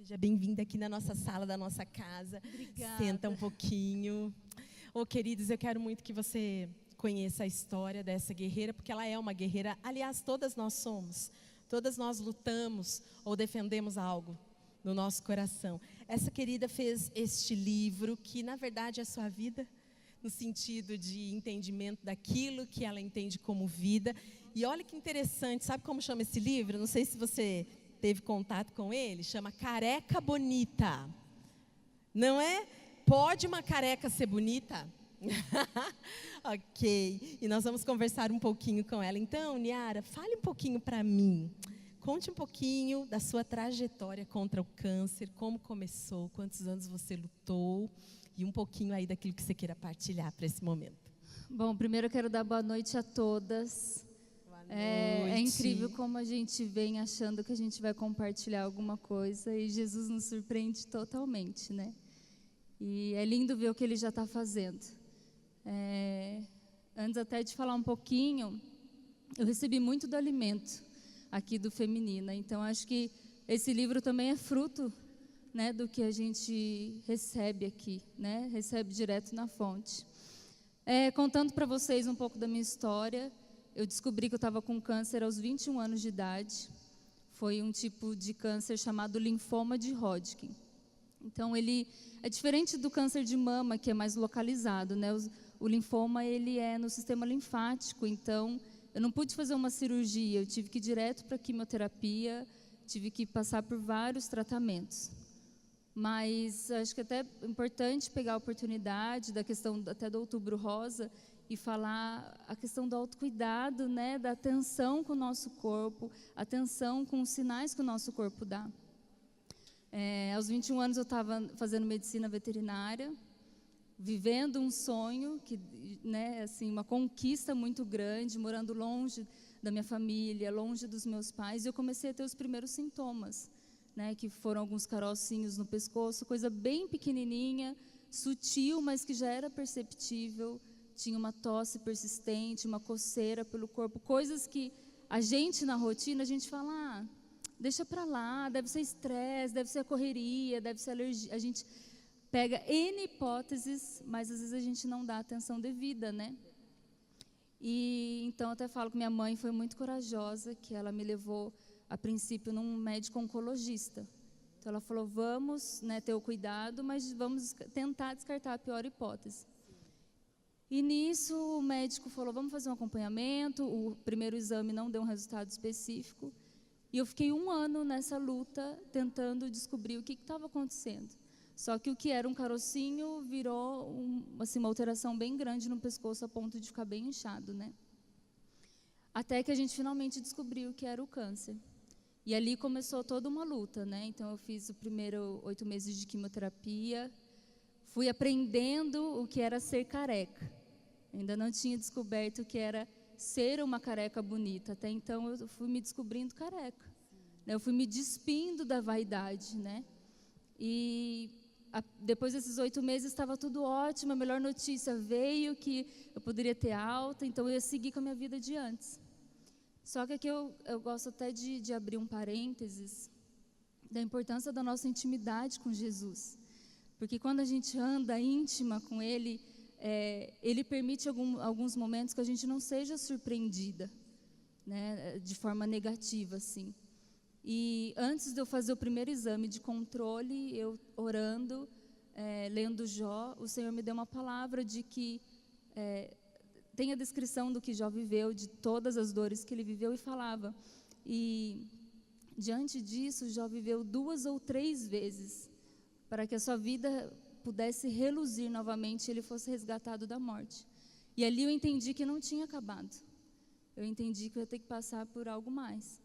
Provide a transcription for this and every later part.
Seja bem-vinda aqui na nossa sala da nossa casa. Obrigada. Senta um pouquinho. Queridos, eu quero muito que você conheça a história dessa guerreira, porque ela é uma guerreira. Aliás, todas nós somos. Todas nós lutamos ou defendemos algo no nosso coração. Essa querida fez este livro, que na verdade é sua vida, no sentido de entendimento daquilo que ela entende como vida. E olha que interessante, sabe como chama esse livro? Não sei se você teve contato com ele, chama Careca Bonita. Não é? Pode uma careca ser bonita? Ok, e nós vamos conversar um pouquinho com ela. Então, Niara, fale um pouquinho para mim. Conte um pouquinho da sua trajetória contra o câncer, como começou, quantos anos você lutou e um pouquinho aí daquilo que você queira partilhar para esse momento. Bom, primeiro eu quero dar boa noite a todas. Boa noite. É incrível como a gente vem achando que a gente vai compartilhar alguma coisa e Jesus nos surpreende totalmente, né? E é lindo ver o que Ele já está fazendo. Antes até de falar um pouquinho, eu recebi muito do alimento aqui do Feminina. Então, acho que esse livro também é fruto, né, do que a gente recebe aqui, né? Recebe direto na fonte. Contando para vocês um pouco da minha história, eu descobri que eu estava com câncer aos 21 anos de idade. Foi um tipo de câncer chamado linfoma de Hodgkin. Então, ele é diferente do câncer de mama, que é mais localizado, né? O linfoma, ele é no sistema linfático, então eu não pude fazer uma cirurgia, eu tive que ir direto para a quimioterapia, tive que passar por vários tratamentos. Mas acho que até é importante pegar a oportunidade da questão até do Outubro Rosa e falar a questão do autocuidado, né, da atenção com o nosso corpo, atenção com os sinais que o nosso corpo dá. Aos 21 anos eu estava fazendo medicina veterinária, vivendo um sonho, né, assim, uma conquista muito grande, morando longe da minha família, longe dos meus pais, e eu comecei a ter os primeiros sintomas, né, que foram alguns carocinhos no pescoço, coisa bem pequenininha, sutil, mas que já era perceptível, tinha uma tosse persistente, uma coceira pelo corpo, coisas que a gente na rotina, a gente fala, deixa para lá, deve ser estresse, deve ser a correria, deve ser alergia, a gente pega N hipóteses, mas às vezes a gente não dá atenção devida, né? E então eu até falo que minha mãe foi muito corajosa, que ela me levou, a princípio, num médico oncologista. Então ela falou, vamos, né, ter o cuidado, mas vamos tentar descartar a pior hipótese. E nisso o médico falou, vamos fazer um acompanhamento, o primeiro exame não deu um resultado específico, e eu fiquei 1 ano nessa luta, tentando descobrir o que estava acontecendo. Só que o que era um carocinho virou uma alteração bem grande no pescoço, a ponto de ficar bem inchado, né? Até que a gente finalmente descobriu que era o câncer. E ali começou toda uma luta, né? Então eu fiz o primeiro 8 meses de quimioterapia, fui aprendendo o que era ser careca. Ainda não tinha descoberto o que era ser uma careca bonita. Até então eu fui me descobrindo careca. Eu fui me despindo da vaidade, né? E depois desses 8 meses estava tudo ótimo, a melhor notícia veio que eu poderia ter alta, então eu ia seguir com a minha vida de antes. Só que aqui eu gosto até de abrir um parênteses da importância da nossa intimidade com Jesus. Porque quando a gente anda íntima com Ele, Ele permite alguns momentos que a gente não seja surpreendida, né, de forma negativa, assim. E antes de eu fazer o primeiro exame de controle, eu orando, lendo Jó, o Senhor me deu uma palavra de que tem a descrição do que Jó viveu, de todas as dores que ele viveu, e falava. E diante disso, Jó viveu 2 ou 3 vezes para que a sua vida pudesse reluzir novamente e ele fosse resgatado da morte. E ali eu entendi que não tinha acabado. Eu entendi que eu ia ter que passar por algo mais.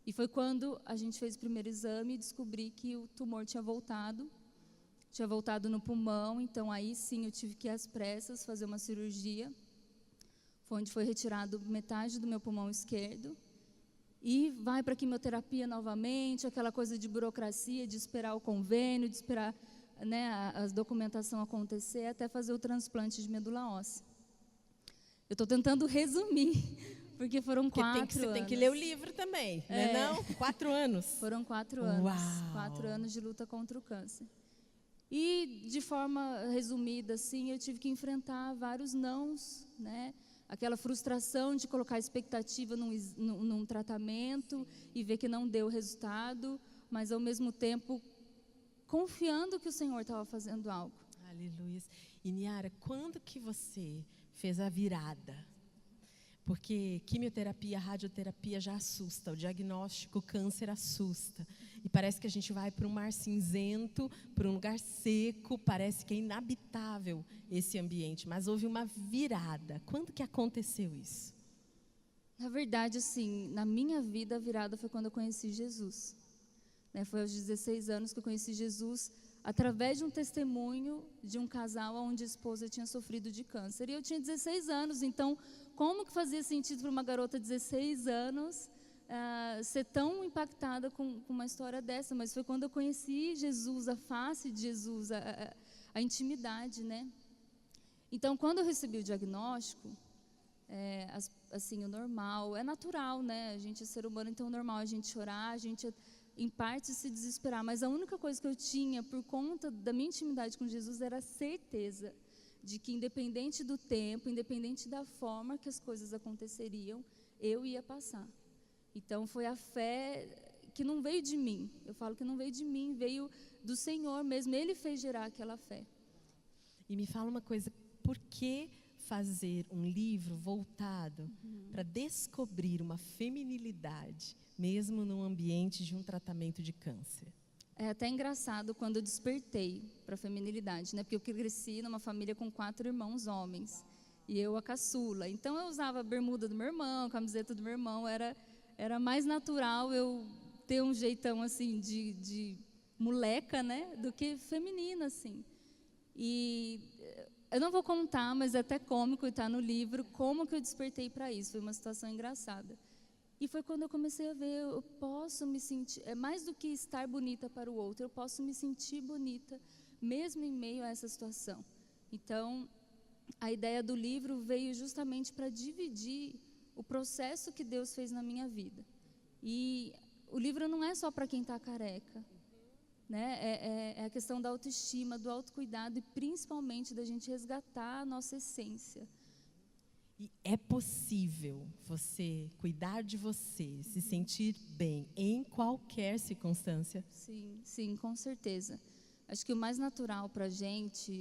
E foi quando a gente fez o primeiro exame e descobri que o tumor tinha voltado no pulmão, então aí sim eu tive que ir às pressas fazer uma cirurgia, onde foi retirado metade do meu pulmão esquerdo, e vai para a quimioterapia novamente, aquela coisa de burocracia, de esperar o convênio, de esperar, né, a documentação acontecer, até fazer o transplante de medula óssea. Eu estou tentando resumir Porque foram Porque 4 anos. você tem que ler o livro também, né? Não? 4 anos. Foram 4 anos. Uau. 4 anos de luta contra o câncer. E, de forma resumida, assim, eu tive que enfrentar vários nãos, né? Aquela frustração de colocar expectativa num tratamento e ver que não deu resultado, mas, ao mesmo tempo, confiando que o Senhor estava fazendo algo. Aleluia. E, Niara, quando que você fez a virada? Porque quimioterapia, radioterapia já assusta, o diagnóstico câncer assusta. E parece que a gente vai para um mar cinzento, para um lugar seco, parece que é inabitável esse ambiente. Mas houve uma virada. Quando que aconteceu isso? Na verdade, assim, na minha vida a virada foi quando eu conheci Jesus. Né, foi aos 16 anos que eu conheci Jesus, através de um testemunho de um casal onde a esposa tinha sofrido de câncer. E eu tinha 16 anos, então como que fazia sentido para uma garota de 16 anos ser tão impactada com uma história dessa? Mas foi quando eu conheci Jesus, a face de Jesus, a intimidade, né? Então, quando eu recebi o diagnóstico, assim, o normal, é natural, né? A gente é ser humano, então é normal a gente chorar, a gente, em parte, se desesperar. Mas a única coisa que eu tinha, por conta da minha intimidade com Jesus, era a certeza de que, independente do tempo, independente da forma que as coisas aconteceriam, eu ia passar. Então, foi a fé que não veio de mim. Eu falo que não veio de mim, veio do Senhor mesmo. Ele fez gerar aquela fé. E me fala uma coisa, por que fazer um livro voltado para descobrir uma feminilidade, mesmo num ambiente de um tratamento de câncer? É até engraçado quando eu despertei para a feminilidade, né? Porque eu cresci numa família com 4 irmãos homens e eu a caçula. Então eu usava a bermuda do meu irmão, a camiseta do meu irmão. Era mais natural eu ter um jeitão assim de moleca, né? Do que feminina, assim. E eu não vou contar, mas é até cômico e está no livro como que eu despertei para isso. Foi uma situação engraçada. E foi quando eu comecei a ver, eu posso me sentir, mais do que estar bonita para o outro, eu posso me sentir bonita, mesmo em meio a essa situação. Então, a ideia do livro veio justamente para dividir o processo que Deus fez na minha vida. E o livro não é só para quem está careca, né? É a questão da autoestima, do autocuidado e principalmente da gente resgatar a nossa essência. E é possível você cuidar de você, se sentir bem em qualquer circunstância? Sim, sim, com certeza. Acho que o mais natural para a gente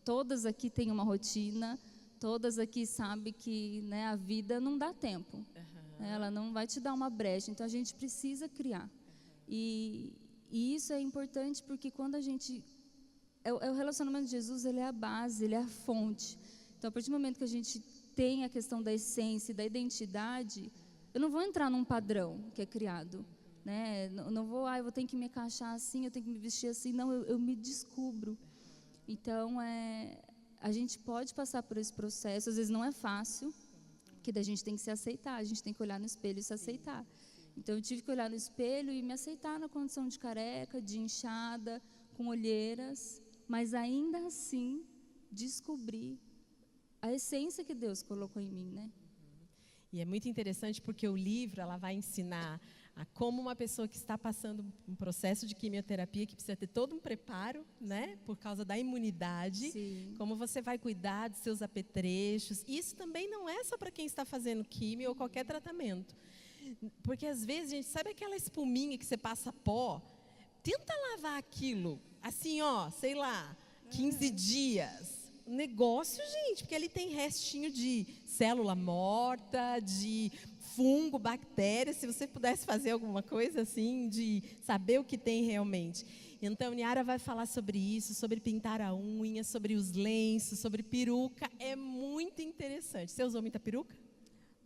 todas aqui têm uma rotina, todas aqui sabem que, né, a vida não dá tempo. Ela não vai te dar uma brecha, então a gente precisa criar. E isso é importante porque quando a gente... O relacionamento de Jesus, ele é a base, ele é a fonte. Então, a partir do momento que a gente tem a questão da essência e da identidade, eu não vou entrar num padrão que é criado, né? Não vou, eu vou ter que me encaixar assim, eu tenho que me vestir assim. Não, eu me descubro. Então, a gente pode passar por esse processo, às vezes não é fácil, porque daí a gente tem que se aceitar, a gente tem que olhar no espelho e se aceitar. Então, eu tive que olhar no espelho e me aceitar na condição de careca, de inchada, com olheiras, mas ainda assim descobrir a essência que Deus colocou em mim, né? E é muito interessante porque o livro, ela vai ensinar a como uma pessoa que está passando um processo de quimioterapia, que precisa ter todo um preparo, né? Por causa da imunidade. Sim. Como você vai cuidar dos seus apetrechos. Isso também não é só para quem está fazendo quimio ou qualquer tratamento. Porque às vezes, gente, sabe aquela espuminha que você passa pó? Tenta lavar aquilo, assim, ó, sei lá, 15 dias. Negócio, gente, porque ali tem restinho de célula morta, de fungo, bactéria. Se você pudesse fazer alguma coisa assim, de saber o que tem realmente. Então, Niara vai falar sobre isso, sobre pintar a unha, sobre os lenços, sobre peruca. É muito interessante. Você usou muita peruca?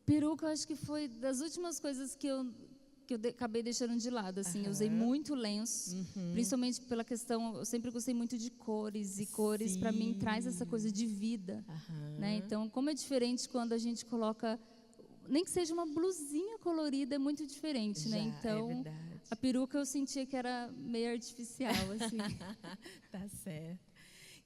Peruca, eu acho que foi das últimas coisas que eu acabei deixando de lado, assim. Eu usei muito lenço, principalmente pela questão, eu sempre gostei muito de cores, e cores para mim traz essa coisa de vida, né? Então, como é diferente quando a gente coloca, nem que seja uma blusinha colorida, é muito diferente, né? Então, a peruca eu sentia que era meio artificial, assim. Tá certo.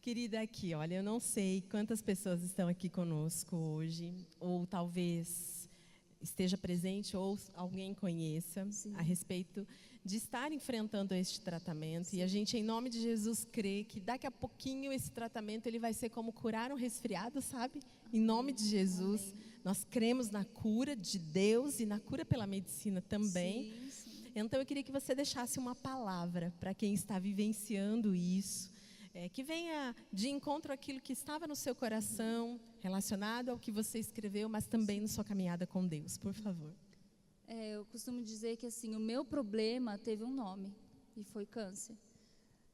Querida, aqui, olha, eu não sei quantas pessoas estão aqui conosco hoje, ou talvez esteja presente ou alguém conheça a respeito de estar enfrentando este tratamento. E a gente, em nome de Jesus, crê que daqui a pouquinho esse tratamento ele vai ser como curar um resfriado, sabe? Em nome de Jesus, nós cremos na cura de Deus e na cura pela medicina também. Então eu queria que você deixasse uma palavra para quem está vivenciando isso, que venha de encontro àquilo que estava no seu coração, relacionado ao que você escreveu, mas também na sua caminhada com Deus, por favor. Eu costumo dizer que assim, o meu problema teve um nome, e foi câncer.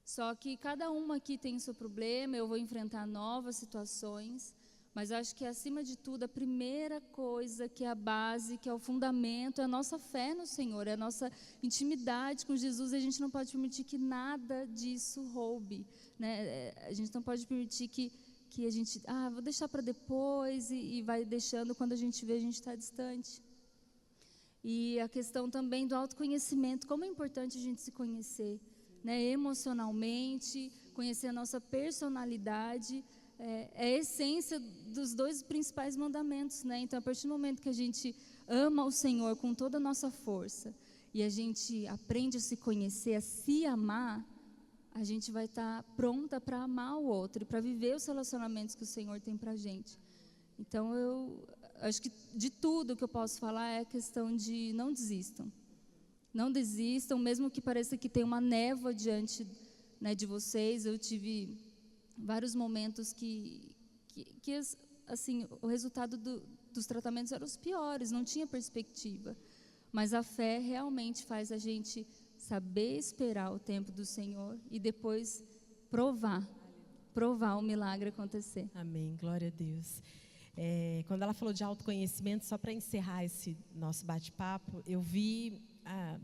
Só que cada uma aqui tem o seu problema, eu vou enfrentar novas situações, mas eu acho que, acima de tudo, a primeira coisa, que é a base, que é o fundamento, é a nossa fé no Senhor, é a nossa intimidade com Jesus, e a gente não pode permitir que nada disso roube, né? A gente não pode permitir que a gente, vou deixar para depois, e vai deixando, quando a gente vê, a gente está distante. E a questão também do autoconhecimento, como é importante a gente se conhecer, né, emocionalmente, conhecer a nossa personalidade, é a essência dos 2 principais mandamentos, né? Então, a partir do momento que a gente ama o Senhor com toda a nossa força, e a gente aprende a se conhecer, a se amar, a gente vai estar pronta para amar o outro, e para viver os relacionamentos que o Senhor tem para a gente. Então, eu acho que de tudo que eu posso falar é a questão de não desistam. Não desistam, mesmo que pareça que tem uma névoa diante, né, de vocês. Eu tive vários momentos que assim, o resultado dos tratamentos eram os piores, não tinha perspectiva. Mas a fé realmente faz a gente saber esperar o tempo do Senhor e depois provar o milagre acontecer. Amém, glória a Deus. Quando ela falou de autoconhecimento, só para encerrar esse nosso bate-papo, eu vi,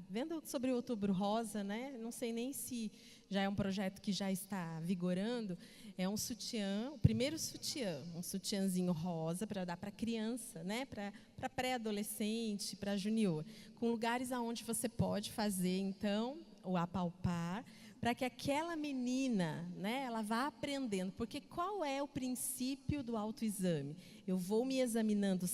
vendo sobre o Outubro Rosa, né? Não sei nem se já é um projeto que já está vigorando, é um sutiã, o primeiro sutiã, um sutiãzinho rosa para dar para criança, né? Para pré-adolescente, para junior, com lugares aonde você pode fazer, então, o apalpar, para que aquela menina, né, ela vá aprendendo. Porque qual é o princípio do autoexame? Eu vou me examinando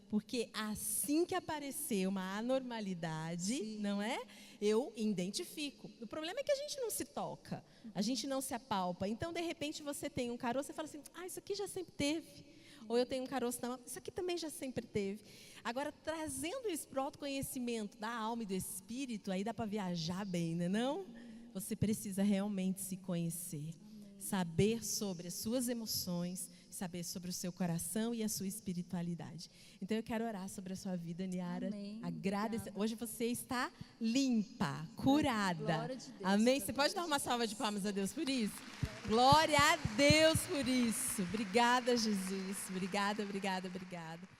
porque assim que aparecer uma anormalidade, não é? Eu identifico. O problema é que a gente não se toca, a gente não se apalpa. Então, de repente, você tem um caroço e fala assim, isso aqui já sempre teve. Ou eu tenho um caroço na mão, isso aqui também já sempre teve. Agora, trazendo isso para o autoconhecimento da alma e do espírito, aí dá para viajar bem, né, não? Você precisa realmente se conhecer, saber sobre as suas emoções, saber sobre o seu coração e a sua espiritualidade. Então, eu quero orar sobre a sua vida, Niara. Agradecer. Hoje você está limpa, curada. Glória de Deus. Amém? Você pode dar uma salva de palmas a Deus por isso? Glória a Deus por isso. Obrigada, Jesus. Obrigada, obrigada, obrigada.